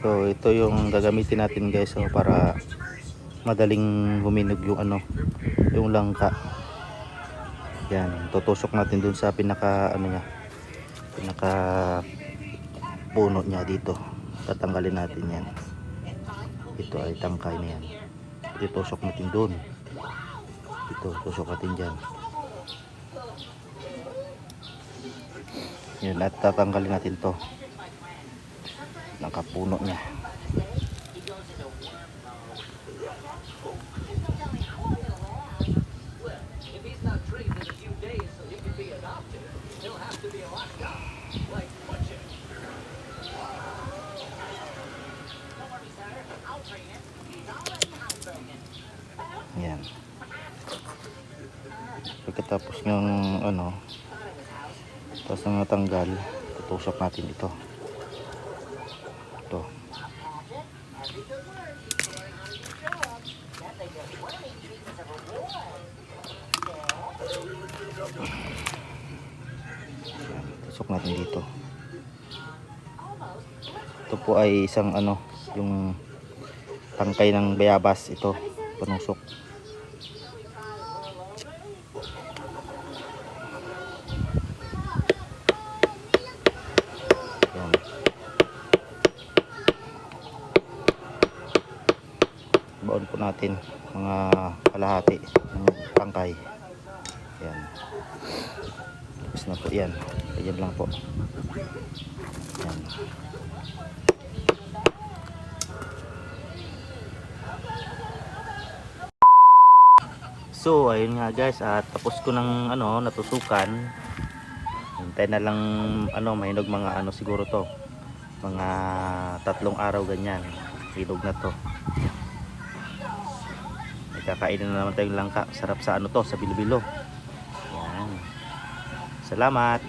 So ito yung gagamitin natin guys, so, para madaling huminog yung yung langka. Yan, tutusok natin dun sa pinaka pinaka puno niya dito. Tatanggalin natin yan. Ito ay tangkay na yan. Itusok natin dun. Ito, tusok natin dyan. Yan, at tatanggalin natin to. Nakapuno niya. Yan. Pagkatapos ng tapos na natanggal, tutusok natin ito. Ito. Tusok natin dito. Ito po ay isang yung tangkay ng bayabas, ito panusok. Yan. Baon po natin mga kalahati ng tangkay. Yan. Tapos na po yan. Ayan lang po. Yan. So ayun nga guys, tapos ko ng natusukan. Hintay na lang mahinog mga siguro to. Mga 3 araw ganyan. Hinog na to. Kakainin na naman tayong langka. Sarap sa sa bilo-bilo. Yan. Salamat.